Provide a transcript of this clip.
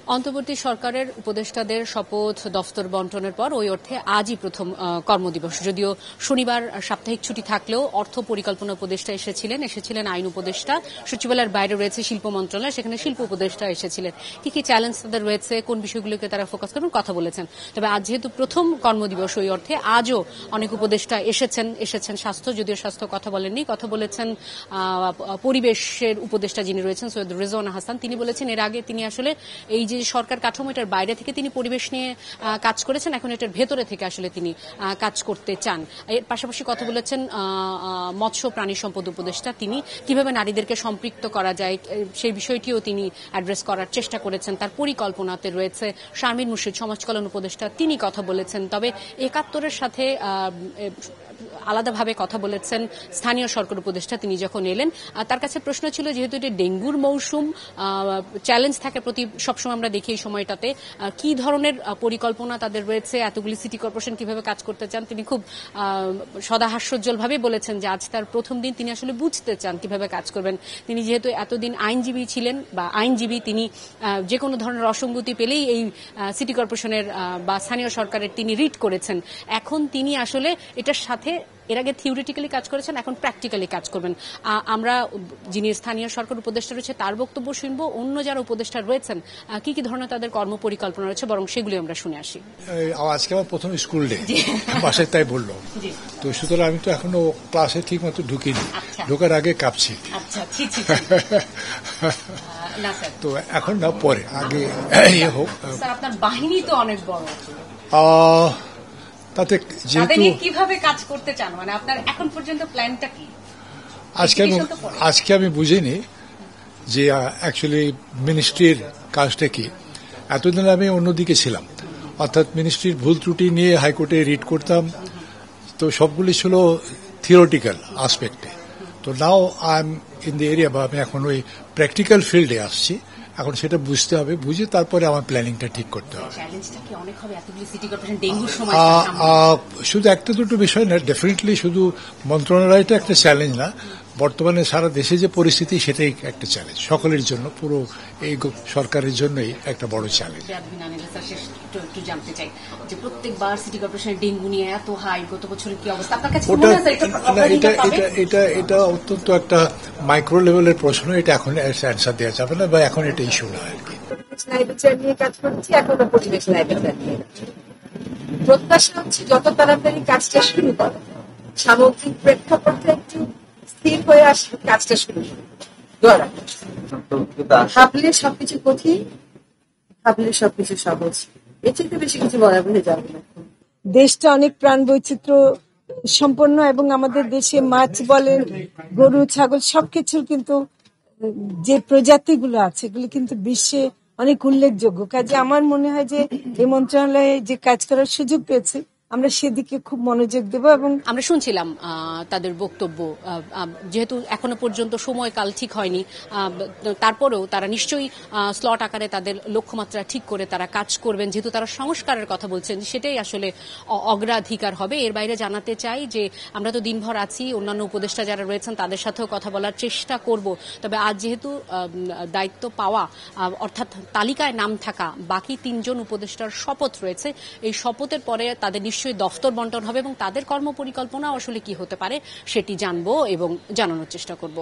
অন্তর্বর্তী সরকারের উপদেষ্টাদের শপথ দফতর বন্টনের পর ওই অর্থে আজই প্রথম কর্মদিবস। যদিও শনিবার সাপ্তাহিক ছুটি থাকলেও অর্থ পরিকল্পনা উপদেষ্টা এসেছিলেন আইন উপদেষ্টা, সচিবালয়ের বাইরে রয়েছে শিল্প মন্ত্রণালয়, সেখানে শিল্প উপদেষ্টা এসেছিলেন। কি কি চ্যালেঞ্জ তাদের রয়েছে, কোন বিষয়গুলোকে তারা ফোকাস করবেন কথা বলেছেন। তবে আজ যেহেতু প্রথম কর্মদিবস ওই অর্থে আজও অনেক উপদেষ্টা এসেছেন। স্বাস্থ্য, যদিও স্বাস্থ্য কথা বলেননি, কথা বলেছেন পরিবেশের উপদেষ্টা যিনি রয়েছেন সৈয়দ রেজওয়ানা হাসান। তিনি বলেছেন এর আগে তিনি আসলে এই যে সরকার কাঠামো এটার বাইরে থেকে তিনি পরিবেশ নিয়ে কাজ করেছেন, এখন এটার ভেতরে থেকে আসলে তিনি কাজ করতে চান। এর পাশাপাশি কথা বলেছেন মৎস্য প্রাণী সম্পদ উপদেষ্টা, তিনি কিভাবে নারীদেরকে সম্পৃক্ত করা যায় সেই বিষয়টিও তিনি অ্যাড্রেস করার চেষ্টা করেছেন। তার পরিকল্পনাতে রয়েছে শারমিন মুর্শিদ, সমাজ কল্যাণ উপদেষ্টা, তিনি কথা বলেছেন। তবে ৭১-এর সাথে আলাদাভাবে কথা বলেছেন স্থানীয় সরকার উপদেষ্টা। তিনি যখন এলেন তার কাছে প্রশ্ন ছিল, যেহেতু এটি ডেঙ্গুর মৌসুম, চ্যালেঞ্জ থাকে প্রতি সবসময় আমরা দেখি এই সময়টাতে, কি ধরনের পরিকল্পনা তাদের রয়েছে, এতগুলি সিটি কর্পোরেশন কিভাবে কাজ করতে চান। তিনি খুব সদাহাস্যোজ্জ্বল ভাবে বলেছেন যে আজ তার প্রথম দিন, তিনি আসলে বুঝতে চান কিভাবে কাজ করবেন। তিনি যেহেতু এতদিন আইনজীবী ছিলেন বা আইনজীবী, তিনি যে কোনো ধরনের অসঙ্গতি পেলেই এই সিটি কর্পোরেশনের বা স্থানীয় সরকারের তিনি রিড করেছেন। এখন তিনি আসলে এটার সাথে এর আগে থিওরিটিক্যালি কাজ করেছেন, এখন প্র্যাকটিক্যালি কাজ করবেন। আমরা যিনি স্থানীয় সরকার উপদেষ্টা রয়েছে তার বক্তব্য শুনবো, অন্য যারা উপদেষ্টা রয়েছেন কি কি ধরনের তাদের কর্মপরিকল্পনা রয়েছে বরং সেগুলি আমরা শুনে আসি। আজকে আমার প্রথম স্কুল ডে, বাসায় তাই বললো, তো সুতরাং আমি তো এখনো ক্লাসে ঠিক মতো ঢুকিনি, ঢোকার আগে কাঁপছি। তো এখন না, পরে আগে হোক। আপনার বাহিনী তো অনেক বড়, তাতে যেহেতু কিভাবে কাজ করতে চান, মানে আপনার এখন পর্যন্ত প্ল্যানটা কি? আজকে আমি বুঝিনি যে অ্যাকচুয়ালি মিনিস্ট্রির কাজটা কি। এতদিন আমি অন্যদিকে ছিলাম, অর্থাৎ মিনিস্ট্রির ভুল ত্রুটি নিয়ে হাইকোর্টে রিট করতাম, তো সবগুলি ছিল থিওরিটিক্যাল আসপেক্টে। তো now I am in the area, বা আমি এখন ওই প্র্যাকটিক্যাল ফিল্ডে আসছি। এখন সেটা বুঝতে হবে, বুঝে তারপরে আমার প্ল্যানিংটা ঠিক করতে হবে। শুধু একটা দুটো বিষয় না, ডেফিনেটলি শুধু মন্ত্রণালয়টা একটা চ্যালেঞ্জ না, বর্তমানে সারা দেশে যে পরিস্থিতি সেটাই একটা চ্যালেঞ্জ সকলের জন্য, পুরো এই সরকারের জন্যই একটা বড় চ্যালেঞ্জ। একটু জানতে চাই যে প্রত্যেকবার সিটি কর্পোরেশনের ডেঙ্গু নিয়ে এত হাই, গত বছরের কি অবস্থা আপনার কাছে? এটা অত্যন্ত একটা মাইক্রো লেভেলের প্রশ্ন, এটা এখন অ্যান্সার দেওয়া যাবে না, বা এখন এটা ইস্যু না আর কি। নিয়ে কাজ করছি, এখনো পরিবেশ ন্যায়বিচার নিয়ে প্রত্যাশা হচ্ছে যত তাড়াতাড়ি কাজটা শুরু করা, সামগ্রিক প্রেক্ষাপটে একটু স্থির হয়ে আসলে কাজটা শুরু করা। ভাবলে সবকিছু কঠিন, ভাবলে সবকিছু সহজ, এর থেকে বেশি কিছু বলা বোঝা যাবে না। দেশটা অনেক প্রাণ বৈচিত্র্য সম্পন্ন, এবং আমাদের দেশে মাছ বলেন, গরু ছাগল সবকিছুর কিন্তু যে প্রজাতিগুলো আছে এগুলো কিন্তু বিশ্বে অনেক উল্লেখযোগ্য। কাজে আমার মনে হয় যে এই মন্ত্রণালয়ে যে কাজ করার সুযোগ পেয়েছে, আমরা সেদিকে খুব মনোযোগ দেব। এবং আমরা শুনছিলাম তাদের বক্তব্য, যেহেতু এখনো পর্যন্ত সময়কাল ঠিক হয়নি, তারপরেও তারা নিশ্চয়ই স্লট আকারে তাদের লক্ষ্যমাত্রা ঠিক করে তারা কাজ করবেন। যেহেতু তারা সংস্কারের কথা বলছেন, সেটাই আসলে অগ্রাধিকার হবে। এর বাইরে জানাতে চাই যে আমরা তো দিনভর আছি, অন্যান্য উপদেষ্টা যারা রয়েছেন তাদের সাথেও কথা বলার চেষ্টা করব। তবে আজ যেহেতু দায়িত্ব পাওয়া, অর্থাৎ তালিকায় নাম থাকা বাকি ৩ জন উপদেষ্টার শপথ রয়েছে, এই শপথের পরে তাদের নিশ্চয়ই দফতর বন্টন হবে এবং তাদের কর্মপরিকল্পনা আসলে কি হতে পারে সেটি জানবো এবং জানানোর চেষ্টা করব।